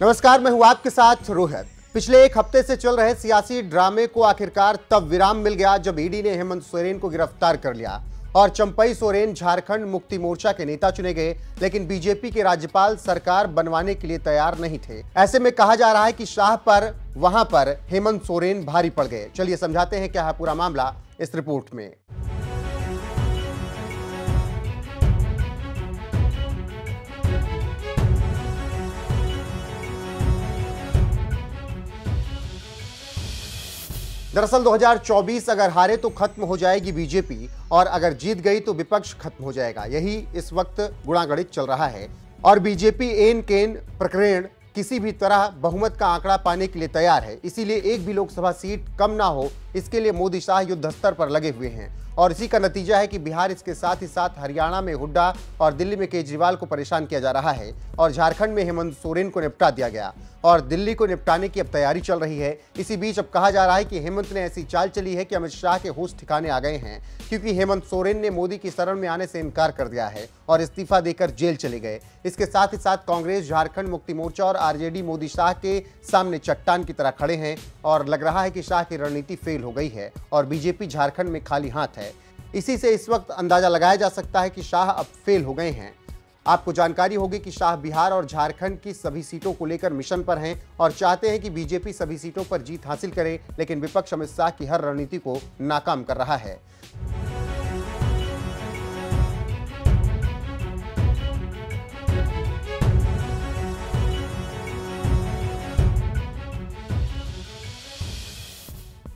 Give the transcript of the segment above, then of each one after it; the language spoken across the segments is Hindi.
नमस्कार, मैं हूं आपके साथ रोहित। पिछले एक हफ्ते से चल रहे सियासी ड्रामे को आखिरकार तब विराम मिल गया जब ईडी ने हेमंत सोरेन को गिरफ्तार कर लिया और चंपई सोरेन झारखंड मुक्ति मोर्चा के नेता चुने गए। लेकिन बीजेपी के राज्यपाल सरकार बनवाने के लिए तैयार नहीं थे। ऐसे में कहा जा रहा है कि शाह पर वहां पर हेमंत सोरेन भारी पड़ गए। चलिए समझाते हैं क्या है पूरा मामला इस रिपोर्ट में। दरअसल 2024 अगर हारे तो खत्म हो जाएगी बीजेपी और अगर जीत गई तो विपक्ष खत्म हो जाएगा। यही इस वक्त गुणागणित चल रहा है और बीजेपी एन केन प्रकरण किसी भी तरह बहुमत का आंकड़ा पाने के लिए तैयार है। इसीलिए एक भी लोकसभा सीट कम ना हो, इसके लिए मोदी शाह युद्ध स्तर पर लगे हुए हैं और इसी का नतीजा है कि बिहार, इसके साथ ही साथ हरियाणा में हुड्डा और दिल्ली में केजरीवाल को परेशान किया जा रहा है और झारखंड में हेमंत सोरेन को निपटा दिया गया और दिल्ली को निपटाने की अब तैयारी चल रही है। इसी बीच अब कहा जा रहा है कि हेमंत ने ऐसी चाल चली है कि अमित शाह के होश ठिकाने आ गए हैं, क्योंकि हेमंत सोरेन ने मोदी की शरण में आने से इनकार कर दिया है और इस्तीफा देकर जेल चले गए। इसके साथ ही साथ कांग्रेस, झारखंड मुक्ति मोर्चा और आरजेडी मोदी शाह के सामने चट्टान की तरह खड़े हैं और लग रहा है कि शाह की रणनीति फेल हो गई है और बीजेपी झारखंड में खाली हाथ है। इसी से इस वक्त अंदाजा लगाया जा सकता है कि शाह अब फेल हो गए हैं। आपको जानकारी होगी कि शाह बिहार और झारखंड की सभी सीटों को लेकर मिशन पर हैं और चाहते हैं कि बीजेपी सभी सीटों पर जीत हासिल करे, लेकिन विपक्ष अमित शाह की हर रणनीति को नाकाम कर रहा है।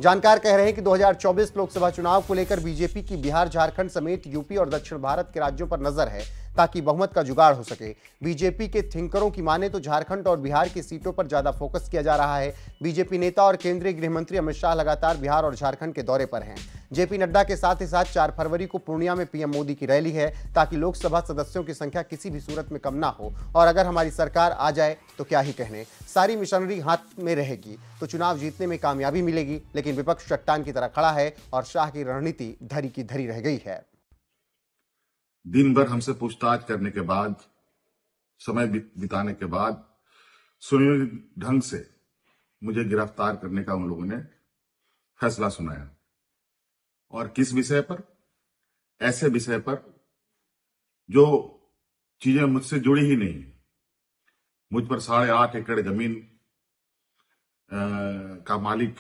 जानकार कह रहे हैं कि 2024 लोकसभा चुनाव को लेकर बीजेपी की बिहार, झारखंड समेत यूपी और दक्षिण भारत के राज्यों पर नजर है ताकि बहुमत का जुगाड़ हो सके। बीजेपी के थिंकरों की माने तो झारखंड और बिहार की सीटों पर ज्यादा फोकस किया जा रहा है। बीजेपी नेता और केंद्रीय गृह मंत्री अमित शाह लगातार बिहार और झारखंड के दौरे पर हैं। जेपी नड्डा के साथ ही साथ 4 फरवरी को पूर्णिया में पीएम मोदी की रैली है ताकि लोकसभा सदस्यों की संख्या किसी भी सूरत में कम ना हो और अगर हमारी सरकार आ जाए तो क्या ही कहने, सारी मिशनरी हाथ में रहेगी तो चुनाव जीतने में कामयाबी मिलेगी। लेकिन विपक्ष चट्टान की तरह खड़ा है और शाह की रणनीति धरी की धरी रह गई है। दिन भर हमसे पूछताछ करने के बाद, समय बिताने के बाद सुनियोजित ढंग से मुझे गिरफ्तार करने का उन लोगों ने फैसला सुनाया। और किस विषय पर? ऐसे विषय पर जो चीजें मुझसे जुड़ी ही नहीं। मुझ पर 8.5 एकड़ जमीन का मालिक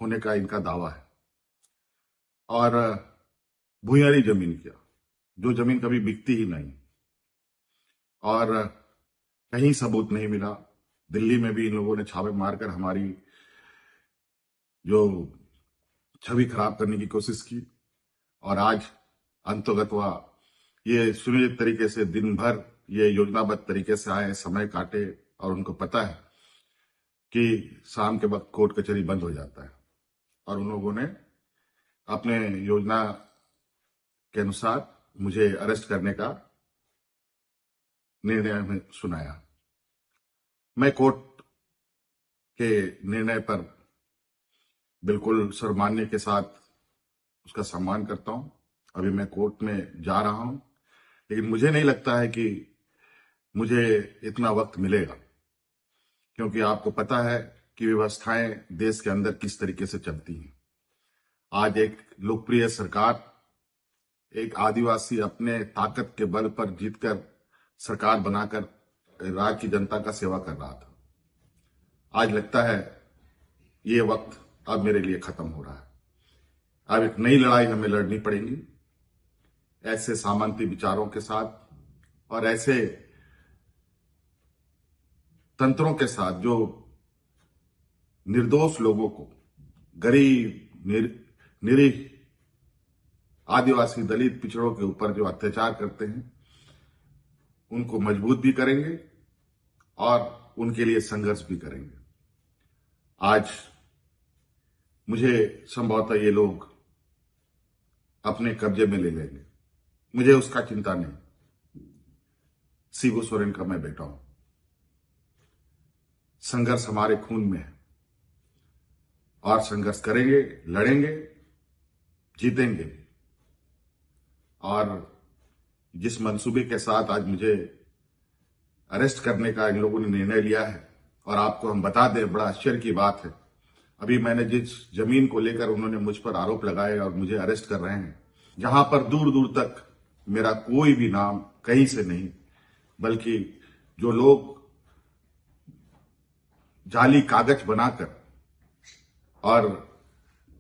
होने का इनका दावा है और भूयारी जमीन किया, जो जमीन कभी बिकती ही नहीं और कहीं सबूत नहीं मिला। दिल्ली में भी इन लोगों ने छापे मारकर हमारी जो छवि खराब करने की कोशिश की और आज अंतोगत्वा ये सुनियोजित तरीके से दिन भर ये योजनाबद्ध तरीके से आए, समय काटे और उनको पता है कि शाम के वक्त कोर्ट कचहरी बंद हो जाता है और उन लोगों ने अपने योजना के अनुसार मुझे अरेस्ट करने का निर्णय हमें सुनाया। मैं कोर्ट के निर्णय पर बिल्कुल सर्वमान्य के साथ उसका सम्मान करता हूं। अभी मैं कोर्ट में जा रहा हूं, लेकिन मुझे नहीं लगता है कि मुझे इतना वक्त मिलेगा, क्योंकि आपको पता है कि व्यवस्थाएं देश के अंदर किस तरीके से चलती हैं। आज एक लोकप्रिय सरकार, एक आदिवासी अपने ताकत के बल पर जीतकर सरकार बनाकर राज्य की जनता का सेवा कर रहा था। आज लगता है ये वक्त अब मेरे लिए खत्म हो रहा है। अब एक नई लड़ाई हमें लड़नी पड़ेगी, ऐसे सामंती विचारों के साथ और ऐसे तंत्रों के साथ जो निर्दोष लोगों को, गरीब, निरीह आदिवासी, दलित, पिछड़ों के ऊपर जो अत्याचार करते हैं, उनको मजबूत भी करेंगे और उनके लिए संघर्ष भी करेंगे। आज मुझे संभवतः ये लोग अपने कब्जे में ले लेंगे, मुझे उसका चिंता नहीं। शिबू सोरेन का मैं बेटा हूं। संघर्ष हमारे खून में है और संघर्ष करेंगे, लड़ेंगे, जीतेंगे। और जिस मंसूबे के साथ आज मुझे अरेस्ट करने का इन लोगों ने निर्णय लिया है, और आपको हम बता दें, बड़ा आश्चर्य की बात है, अभी मैंने जिस जमीन को लेकर उन्होंने मुझ पर आरोप लगाए और मुझे अरेस्ट कर रहे हैं, जहां पर दूर दूर तक मेरा कोई भी नाम कहीं से नहीं, बल्कि जो लोग जाली कागज बनाकर और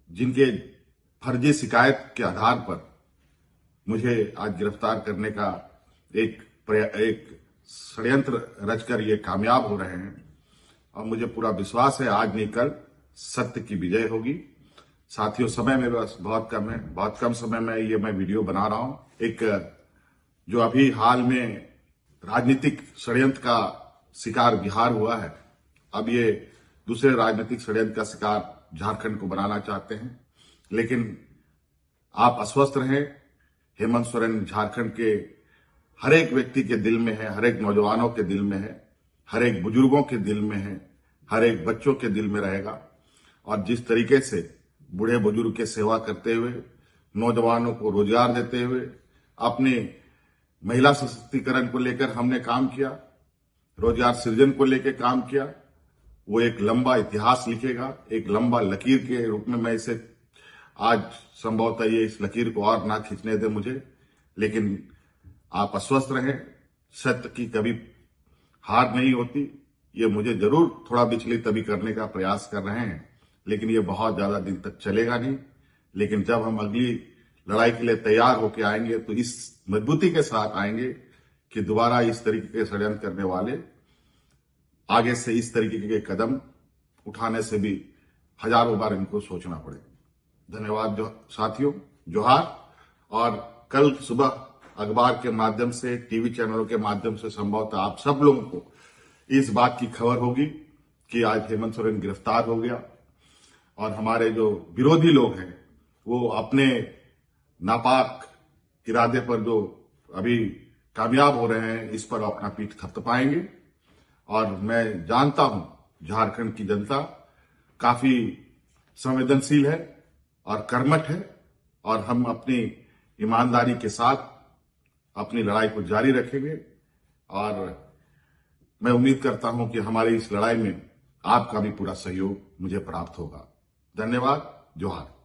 जिनके फर्जी शिकायत के आधार पर मुझे आज गिरफ्तार करने का एक षड्यंत्र रचकर ये कामयाब हो रहे हैं। और मुझे पूरा विश्वास है आज नहीं कल सत्य की विजय होगी। साथियों, समय मेरे पास बहुत कम है, बहुत कम समय में मैं वीडियो बना रहा हूं। एक जो अभी हाल में राजनीतिक षड्यंत्र का शिकार बिहार हुआ है, अब ये दूसरे राजनीतिक षड्यंत्र का शिकार झारखंड को बनाना चाहते हैं। लेकिन आप अस्वस्थ रहें, हेमंत सोरेन झारखंड के हर एक व्यक्ति के दिल में है, हर एक नौजवानों के दिल में है, हर एक बुजुर्गों के दिल में है, हर एक बच्चों के दिल में रहेगा। और जिस तरीके से बूढ़े बुजुर्ग की सेवा करते हुए, नौजवानों को रोजगार देते हुए, अपने महिला सशक्तिकरण को लेकर हमने काम किया, रोजगार सृजन को लेकर काम किया, वो एक लंबा इतिहास लिखेगा। एक लंबा लकीर के रूप में मैं इसे आज संभवतः ये इस लकीर को और ना खींचने दे मुझे। लेकिन आप अस्वस्थ रहें, सत्य की कभी हार नहीं होती। ये मुझे जरूर थोड़ा विचलित अभी करने का प्रयास कर रहे हैं, लेकिन ये बहुत ज्यादा दिन तक चलेगा नहीं। लेकिन जब हम अगली लड़ाई के लिए तैयार होकर आएंगे तो इस मजबूती के साथ आएंगे कि दोबारा इस तरीके के षड्यंत्र करने वाले आगे से इस तरीके के कदम उठाने से भी हजारों बार इनको सोचना पड़े। धन्यवाद साथियों, जोहार। और कल सुबह अखबार के माध्यम से, टीवी चैनलों के माध्यम से संभवतः आप सब लोगों को इस बात की खबर होगी कि आज हेमंत सोरेन गिरफ्तार हो गया और हमारे जो विरोधी लोग हैं वो अपने नापाक इरादे पर जो अभी कामयाब हो रहे हैं, इस पर अपना पीठ थपथपाएंगे। और मैं जानता हूं झारखंड की जनता काफी संवेदनशील है और कर्मठ है, और हम अपनी ईमानदारी के साथ अपनी लड़ाई को जारी रखेंगे। और मैं उम्मीद करता हूं कि हमारी इस लड़ाई में आपका भी पूरा सहयोग मुझे प्राप्त होगा। धन्यवाद, जोहार।